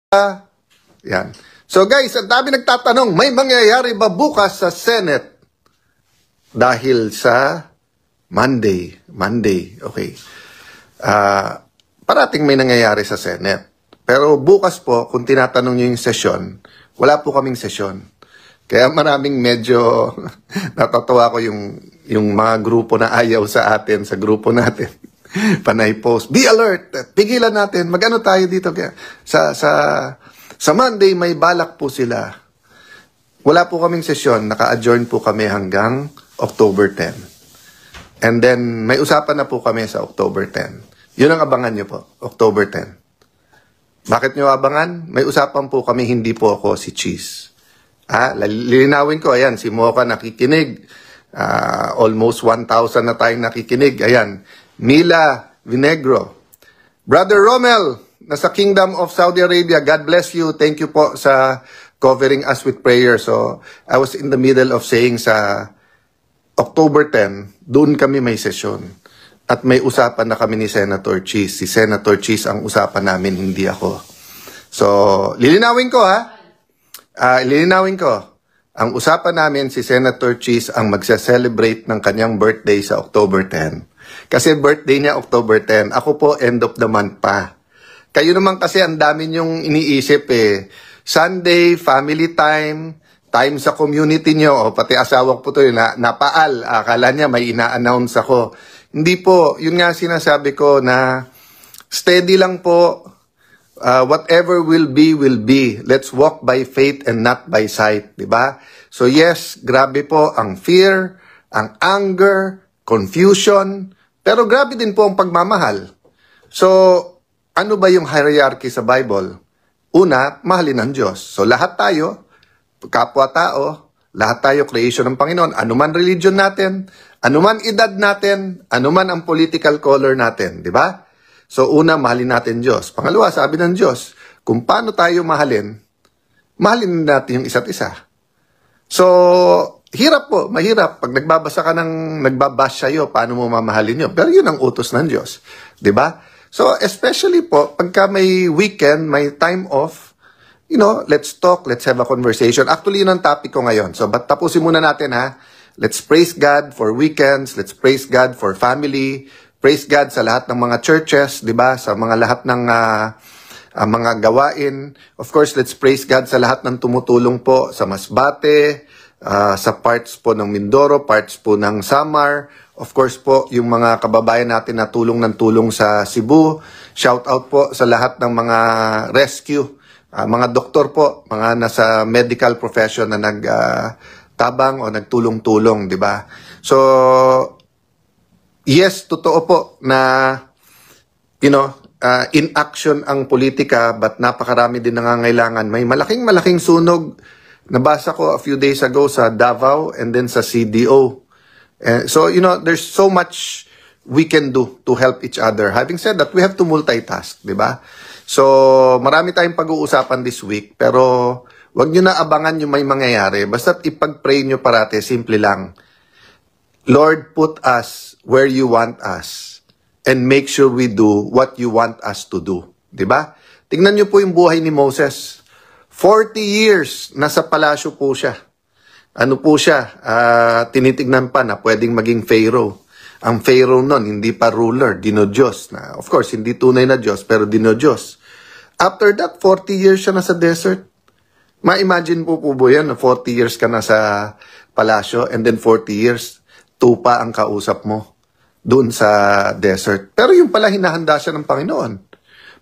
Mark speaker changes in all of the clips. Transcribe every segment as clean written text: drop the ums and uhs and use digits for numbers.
Speaker 1: Yan. So guys, ang dami nagtatanong, may mangyayari ba bukas sa Senate? Dahil sa Monday, okay. Parating may nangyayari sa Senate. Pero bukas po, kung tinatanong nyo yung sesyon, wala po kaming sesyon. Kaya maraming medyo natatawa ko yung mga grupo na ayaw sa atin, sa grupo natin. Panay post, be alert, pigilan natin, mag-ano tayo dito. Kaya, sa Monday, may balak po sila. Wala po kaming sesyon, naka-adjourn po kami hanggang October 10. And then, may usapan na po kami sa October 10. Yun ang abangan nyo po, October 10. Bakit nyo abangan? May usapan po kami, hindi po ako si Cheese. Lilinawin ko, ayan, si Mocha nakikinig. Almost 1,000 na tayong nakikinig. Ayan, Mila Vinegro. Brother Romel, nasa Kingdom of Saudi Arabia, God bless you. Thank you po sa covering us with prayer. So, I was in the middle of saying sa October 10, doon kami may sesyon. At may usapan na kami ni Senator Cheese. Si Senator Cheese ang usapan namin, hindi ako. So, lilinawin ko lilinawin ko. Ang usapan namin, si Senator Cheese ang magse-celebrate ng kanyang birthday sa October 10. Kasi birthday niya October 10. Ako po, end of the month pa. Kayo naman kasi ang dami niyong iniisip eh. Sunday, family time, time sa community niyo. O, pati asawa ko po to napaal. Akala niya may ina-announce ako. Hindi po, yun nga sinasabi ko na steady lang po. Whatever will be, will be. Let's walk by faith and not by sight. Diba? So yes, grabe po ang fear, ang anger, confusion, pero grabe din po ang pagmamahal. So, ano ba yung hierarchy sa Bible? Una, mahalin ng Diyos. So, lahat tayo, kapwa-tao, lahat tayo creation ng Panginoon. Anuman religion natin, anuman edad natin, anuman ang political color natin. Di ba? So, una, mahalin natin Diyos. Pangalawa, sabi ng Diyos, kung paano tayo mahalin natin yung isa't isa. So, hirap po, mahirap. Pag nagbabasa ka nagbabash sa'yo, paano mo mamahalin yun? Pero yun ang utos ng Diyos. Diba? So, especially po, pagka may weekend, may time off, let's talk, let's have a conversation. Actually, yun ang topic ko ngayon. So, tapusin muna natin ha. Let's praise God for weekends. Let's praise God for family. Praise God sa lahat ng mga churches, diba? Sa mga lahat ng mga gawain. Of course, let's praise God sa lahat ng tumutulong po sa Masbate, sa parts po ng Mindoro, parts po ng Samar. Of course po, yung mga kababayan natin na tulong ng tulong sa Cebu. Shout out po sa lahat ng mga rescue, mga doktor po, mga nasa medical profession na nagtabang o nagtulong-tulong, di ba? So, yes, totoo po na, in action ang politika, but napakarami din nangangailangan. May malaking sunog. Nabasa ko a few days ago sa Davao and then sa CDO. So, there's so much we can do to help each other. Having said that, we have to multitask, di ba? So, marami tayong pag-uusapan this week, pero wag nyo na abangan yung may mangyayari. Basta't ipag-pray nyo parate, simple lang. Lord, put us where you want us and make sure we do what you want us to do. Di ba? Tingnan nyo po yung buhay ni Moses. 40 years, nasa palasyo po siya. Ano po siya? Tinitignan pa na pwedeng maging Pharaoh. Ang Pharaoh nun, hindi pa ruler, dinodiyos. Of course, hindi tunay na Diyos, pero dinodiyos. After that, 40 years siya nasa desert. Ma-imagine po yan, 40 years ka na sa palasyo, and then 40 years, tupa ang kausap mo doon sa desert. Pero yung pala, hinahanda siya ng Panginoon.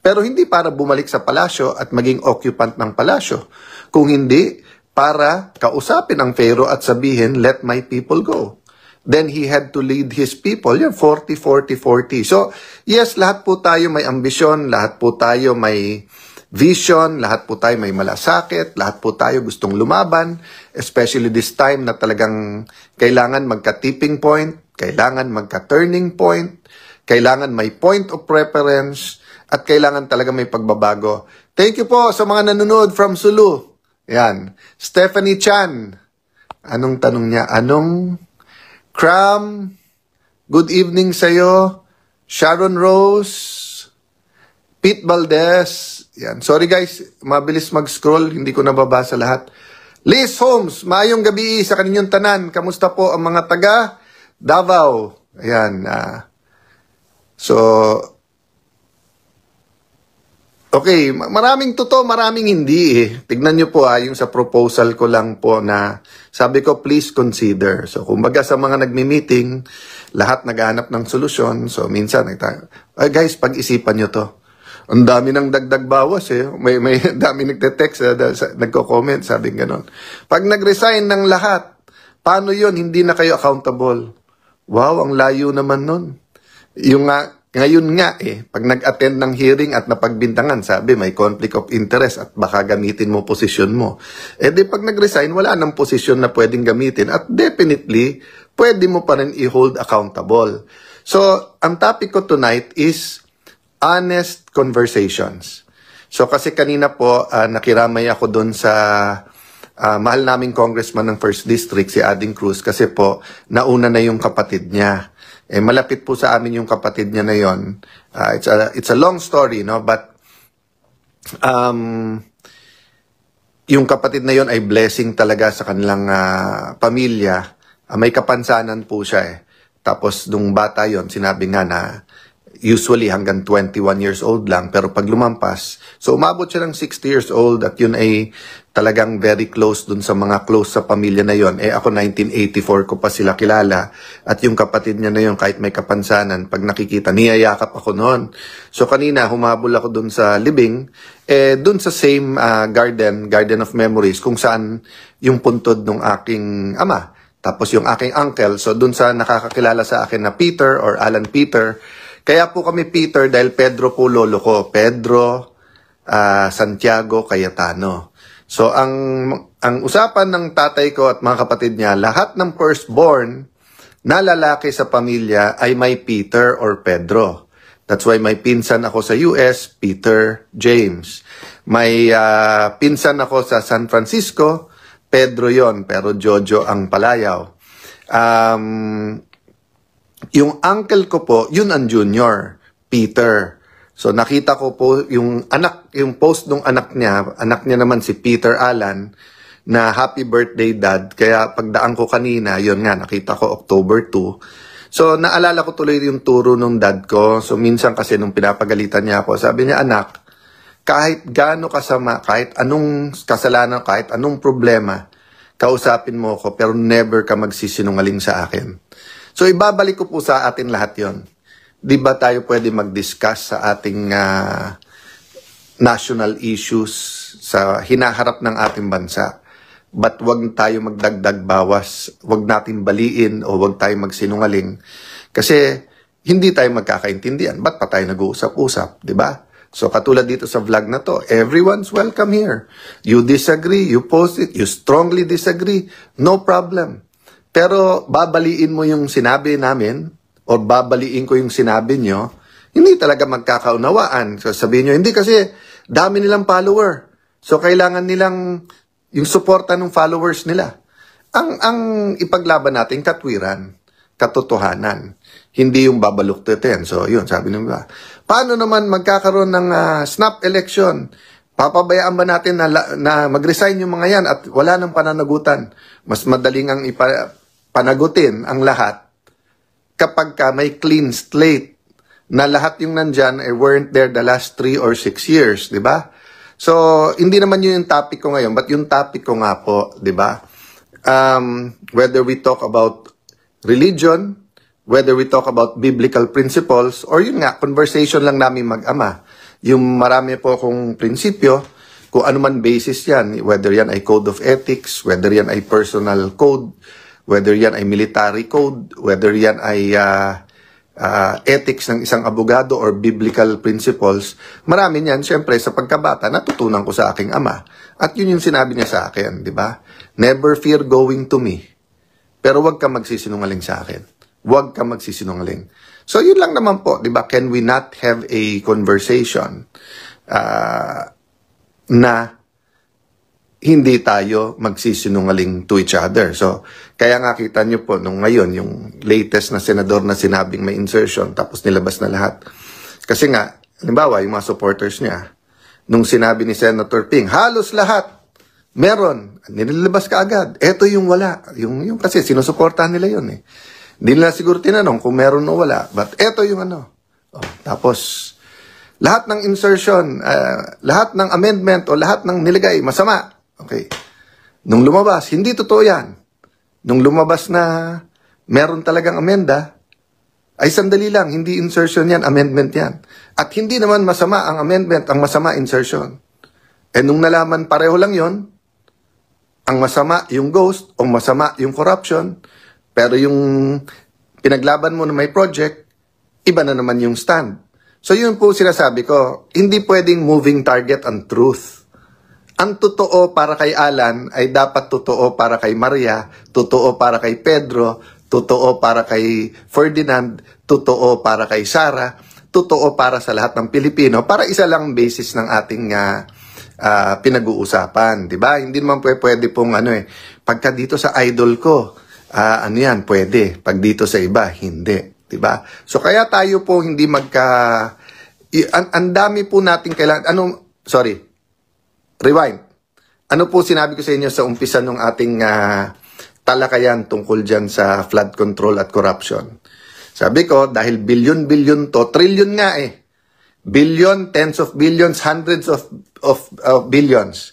Speaker 1: Pero hindi para bumalik sa palasyo at maging occupant ng palasyo. Kung hindi, para kausapin ang Pharaoh at sabihin, let my people go. Then he had to lead his people. 40. So, yes, lahat po tayo may ambisyon, lahat po tayo may vision, lahat po tayo may malasakit, lahat po tayo gustong lumaban, especially this time na talagang kailangan magka-tipping point, kailangan magka-turning point, kailangan may point of preference, at kailangan talaga may pagbabago. Thank you po sa mga nanonood from Sulu. Yan. Stephanie Chan. Anong tanong niya? Cram? Good evening sa'yo. Sharon Rose. Pete Valdez. Yan. Sorry guys, mabilis mag-scroll. Hindi ko nababasa lahat. Liz Holmes, maayong gabi sa kaninyong tanan. Kamusta po ang mga taga Davao? Ayan. Okay, maraming totoo, maraming hindi eh. Tignan nyo po yung sa proposal ko lang po na sabi ko, please consider. So, kumbaga sa mga nagmi-meeting, lahat naghahanap ng solusyon. So, minsan, guys, pag-isipan nyo to. Ang dami ng dagdag bawas eh. May dami nagte-text, nagko-comment, sabi gano'n. Pag nag-resign ng lahat, paano yun? Hindi na kayo accountable. Wow, ang layo naman nun. Yung ngayon nga pag nag-attend ng hearing at napagbintangan, sabi may conflict of interest at baka gamitin mo posisyon mo. Di pag nag-resign, wala nang posisyon na pwedeng gamitin at definitely, pwede mo pa rin i-hold accountable. So, ang topic ko tonight is honest conversations. So kasi kanina po nakiramay ako doon sa mahal naming congressman ng 1st District, si Ading Cruz, kasi po nauna na yung kapatid niya. Malapit po sa amin yung kapatid niya na yon. It's a long story, no? But yung kapatid na yon ay blessing talaga sa kanilang pamilya. May kapansanan po siya Tapos nung bata yon, sinabi nga na usually hanggang 21 years old lang, pero pag lumampas, so umabot siya ng 60 years old at yun ay talagang very close dun sa mga close sa pamilya na yon. Ako 1984 ko pa sila kilala at yung kapatid niya na yon kahit may kapansanan, pag nakikita, niyayakap ako noon. So kanina, humabol ako dun sa libing, dun sa same garden of memories kung saan yung puntod ng aking ama. Tapos yung aking uncle, so dun sa nakakakilala sa akin na Peter or Alan Peter. Kaya po kami Peter dahil Pedro po lolo ko. Pedro Santiago Cayetano. So ang usapan ng tatay ko at mga kapatid niya, lahat ng firstborn na lalaki sa pamilya ay may Peter or Pedro. That's why may pinsan ako sa US, Peter James. May pinsan ako sa San Francisco, Pedro yon, pero Jojo ang palayaw. Yung uncle ko po, yun ang junior, Peter. So nakita ko po yung post ng anak niya naman si Peter Alan, na happy birthday dad. Kaya pagdaan ko kanina, yun nga, nakita ko October 2. So naalala ko tuloy yung turo ng dad ko. So minsan kasi nung pinapagalitan niya ako, sabi niya, anak, kahit gaano kasama, kahit anong kasalanan, kahit anong problema, kausapin mo ako, pero never ka magsisinungaling sa akin. So, ibabalik ko po sa atin lahat yon. Di ba tayo pwede mag-discuss sa ating national issues sa hinaharap ng ating bansa? But wag tayo magdagdag bawas, wag natin baliin o wag tayo magsinungaling. Kasi hindi tayo magkakaintindihan. Ba't pa tayo nag-uusap-usap? Di ba? So, katulad dito sa vlog na to, everyone's welcome here. You disagree, you post it, you strongly disagree, no problem. Pero babaliin mo yung sinabi namin o babaliin ko yung sinabi nyo, hindi talaga magkakaunawaan. So sabihin nyo, hindi kasi dami nilang follower. So kailangan nilang yung suporta ng followers nila. Ang ipaglaban natin, katwiran, katotohanan. Hindi yung babaluktutin. So yun, sabi nila. Paano naman magkakaroon ng snap election? Papabayaan ba natin na mag-resign yung mga yan at wala nang pananagutan? Mas madaling ang panagutin ang lahat kapag may clean slate na lahat yung nandyan weren't there the last 3 or 6 years, di ba? So, hindi naman yun yung topic ko ngayon, but yung topic ko nga po, di ba? Whether we talk about religion, whether we talk about biblical principles, or yun nga, conversation lang namin mag-ama. Yung marami po akong prinsipyo, kung ano man basis yan, whether yan ay code of ethics, whether yan ay personal code, whether yan ay military code, whether yan ay ethics ng isang abogado or biblical principles, marami niyan, syempre, sa pagkabata, natutunan ko sa aking ama. At yun yung sinabi niya sa akin, di ba? Never fear going to me. Pero wag ka magsisinungaling sa akin. Huwag ka magsisinungaling. So, yun lang naman po, di ba? Can we not have a conversation na hindi tayo magsisinungaling to each other? So, kaya nga kita nyo po, nung ngayon, yung latest na senador na sinabing may insertion, tapos nilabas na lahat. Kasi nga, halimbawa, yung mga supporters niya, nung sinabi ni Senator Ping, halos lahat, meron, nililabas ka agad. Ito yung wala. Yung kasi sinusuportahan nila yun eh. Hindi nila siguro tinanong kung meron o wala. But ito yung ano. Tapos, lahat ng insertion, lahat ng amendment o lahat ng nilagay, masama. Okay. Nung lumabas, hindi totoo yan. Nung lumabas na meron talagang amenda, ay sandali lang, hindi insertion yan, amendment yan. At hindi naman masama ang amendment, ang masama insertion. Eh nung nalaman pareho lang yon, ang masama yung ghost, o masama yung corruption, pero yung pinaglaban mo na may project, iba na naman yung stand. So yun po sinasabi ko, hindi pwedeng moving target ang truth. Ang totoo para kay Alan ay dapat totoo para kay Maria, totoo para kay Pedro, totoo para kay Ferdinand, totoo para kay Sarah, totoo para sa lahat ng Pilipino, para isa lang basis ng ating pinag-uusapan, di ba? Hindi naman pwede pong pagka dito sa idol ko, ano yan, pwede. Pag dito sa iba, hindi, di ba? So kaya tayo po hindi ang dami po natin kailangan, rewind. Ano po sinabi ko sa inyo sa umpisa ng ating talakayan tungkol dyan sa flood control at corruption? Sabi ko, dahil billion to, trillion nga eh. Billion, tens of billions, hundreds of billions.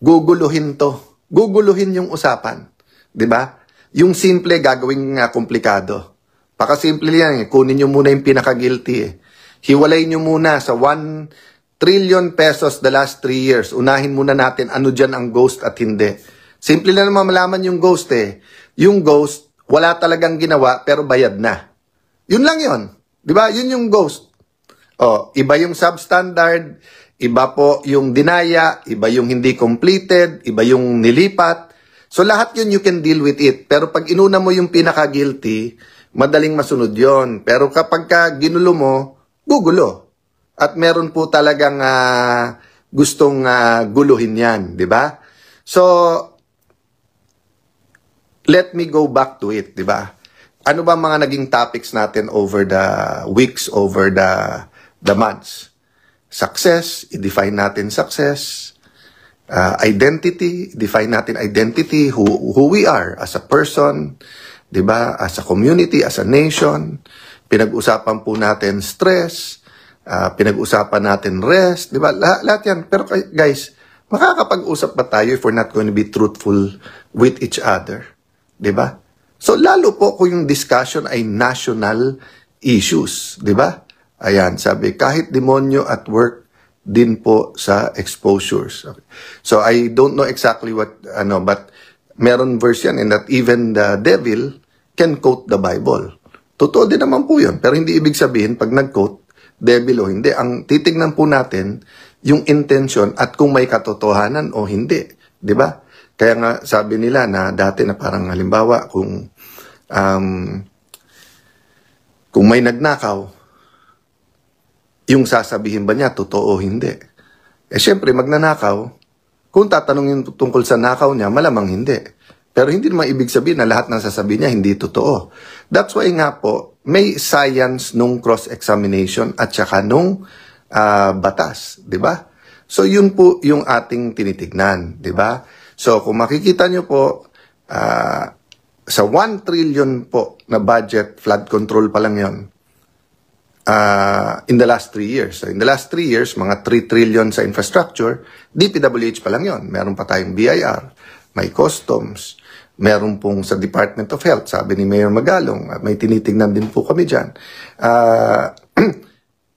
Speaker 1: Guguluhin to. Guguluhin yung usapan. Diba? Yung simple gagawing komplikado. Pakasimple yan eh. Kunin nyo muna yung pinaka-guilty eh. Hiwalay nyo muna sa 1 trillion pesos the last 3 years. Unahin muna natin ano dyan ang ghost at hindi. Simple na naman malaman yung ghost eh. Yung ghost, wala talagang ginawa pero bayad na. Yun lang yun. Diba? Yun yung ghost. Iba yung substandard, iba po yung dinaya, iba yung hindi completed, iba yung nilipat. So lahat yun you can deal with it. Pero pag inuna mo yung pinaka-guilty, madaling masunod yon. Pero kapag ginulo mo, gugulo. At meron po talagang gustong guluhin yan, di ba? So, let me go back to it, di ba? Ano ba mga naging topics natin over the weeks, over the months? Success, i-define natin success. Identity, define natin identity, who we are as a person, di ba? As a community, as a nation. Pinag-usapan po natin stress, pinag-usapan natin rest, di ba? Lahat yan. Pero guys, makakapag-usap ba tayo if we're not going to be truthful with each other? Di ba? So, lalo po kung yung discussion ay national issues, di ba? Ayan, sabi, kahit demonyo at work din po sa exposures. Okay. So, I don't know exactly what, but meron verse yan, and that even the devil can quote the Bible. Totoo din naman po yun, pero hindi ibig sabihin, pag nag-quote, devil o hindi. Ang titignan po natin, yung intention at kung may katotohanan o hindi. Di ba? Kaya nga sabi nila na dati na parang halimbawa kung may nagnakaw, yung sasabihin ba niya totoo o hindi? Eh syempre magnanakaw, kung tatanungin tungkol sa nakaw niya, malamang hindi. Pero hindi naman ibig sabihin na lahat ng sasabihin niya hindi totoo. That's why nga po, may science nung cross-examination at saka nung batas, di ba? So yun po yung ating tinitignan, di ba? So, kung makikita nyo po, sa 1 trillion po na budget, flood control pa lang yun, in the last 3 years. So, in the last 3 years, mga 3 trillion sa infrastructure, DPWH pa lang yun. Meron pa tayong BIR, may customs, meron pong sa Department of Health, sabi ni Mayor Magalong, may tinitignan din po kami dyan.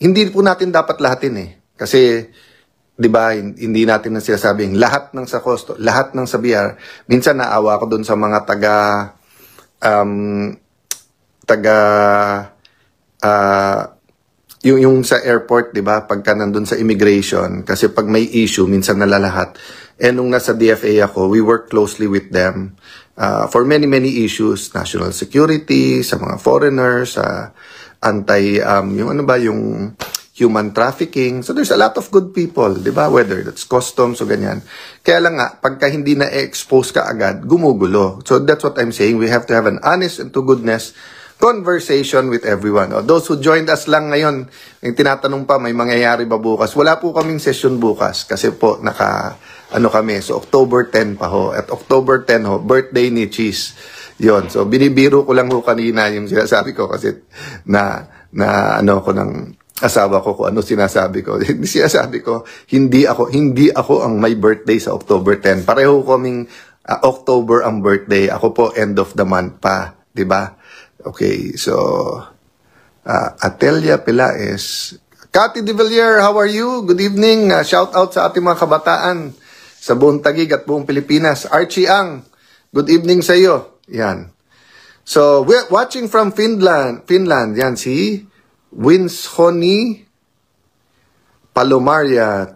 Speaker 1: Hindi po natin dapat lahatin eh. Kasi, di ba, hindi natin na sinasabing lahat ng sa costo, lahat ng sa BR. Minsan naawa ko doon sa mga yung sa airport, di ba, pagka nandun sa immigration, kasi pag may issue, minsan nalalahat. Nung nasa DFA ako, we work closely with them for many issues, national security, sa mga foreigners, yung human trafficking. So there's a lot of good people, di ba? Whether that's customs o ganyan. Kaya lang nga, pagka hindi na-expose ka agad, gumugulo. So that's what I'm saying. We have to have an honest and to goodness conversation with everyone. O, those who joined us lang ngayon, yung tinatanong pa, may mangyayari ba bukas? Wala po kaming session bukas kasi po kami, so October 10 pa ho. At October 10 ho, birthday ni Cheese. Yon. So binibiro ko lang ho kanina yung sinasabi ko kasi ko ng asawa ko kung ano sinasabi ko. Sinasabi ko, hindi ako ang may birthday sa October 10. Pareho kaming October ang birthday. Ako po end of the month pa, 'di ba? Okay, so Atelia Pelaez. Cathy De Villiers, how are you? Good evening. Shout out sa ating mga kabataan sa buong Taguig at buong Pilipinas. Archie Ang, good evening sa iyo. Yan. So, we're watching from Finland. Yan, si Winshoni Palomaria.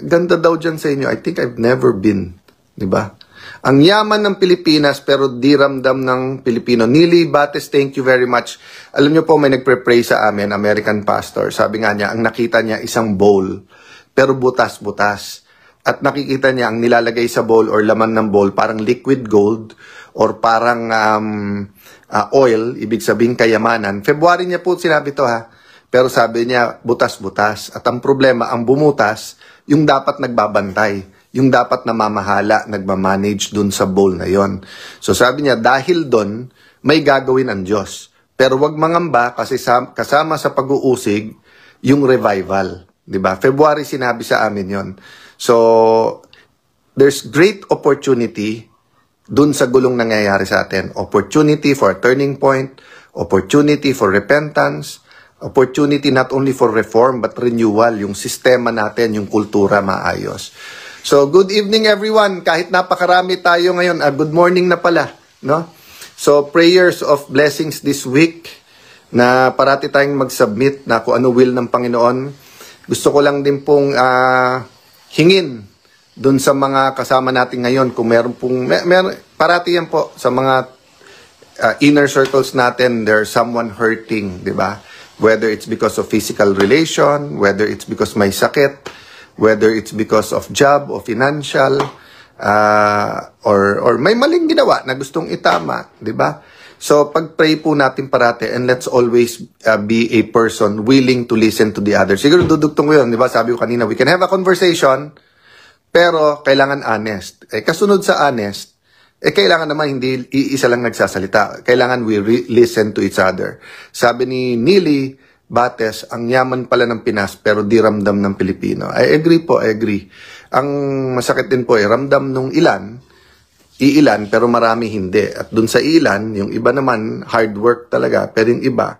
Speaker 1: Ganda daw dyan sa inyo. I think I've never been. Diba? Ang yaman ng Pilipinas pero di ramdam ng Pilipino. Nili Bates, thank you very much. Alam niyo po, may nagpre-pray sa amin, American pastor. Sabi nga niya, ang nakita niya isang bowl, pero butas-butas. At nakikita niya ang nilalagay sa bowl or laman ng bowl, parang liquid gold or parang oil, ibig sabihin kayamanan. February niya po sinabi to ha. Pero sabi niya, butas-butas. At ang problema, ang bumutas, yung dapat nagbabantay. Yung dapat namamahala, nagmamanage dun sa bowl na yon. So sabi niya, dahil dun, may gagawin ang Diyos. Pero wag mangamba kasi kasama sa pag-uusig, yung revival. Diba? February sinabi sa amin yon. So, there's great opportunity dun sa gulong nangyayari sa atin. Opportunity for a turning point, opportunity for repentance, opportunity not only for reform but renewal, yung sistema natin, yung kultura maayos. So, good evening everyone. Kahit napakarami tayo ngayon, good morning na pala, no? So, prayers of blessings this week na parati tayong mag-submit na kung ano will ng Panginoon. Gusto ko lang din pong hingin dun sa mga kasama natin ngayon kung meron pong, parati yan po sa mga inner circles natin, there's someone hurting, di ba? Whether it's because of physical relation, whether it's because may sakit, whether it's because of job o financial, or may maling ginawa na gustong itama, di ba? So, pag-pray po natin parati and let's always be a person willing to listen to the other. Siguro dudugtong ko yun, di ba? Sabi ko kanina, we can have a conversation, pero kailangan honest. Kasunod sa honest, kailangan naman hindi iisa lang nagsasalita. Kailangan we listen to each other. Sabi ni Nili Bates, ang yaman pala ng Pinas pero di ramdam ng Pilipino. I agree po, I agree. Ang masakit din po ramdam nung ilan pero marami hindi. At dun sa ilan, yung iba naman hard work talaga, pero yung iba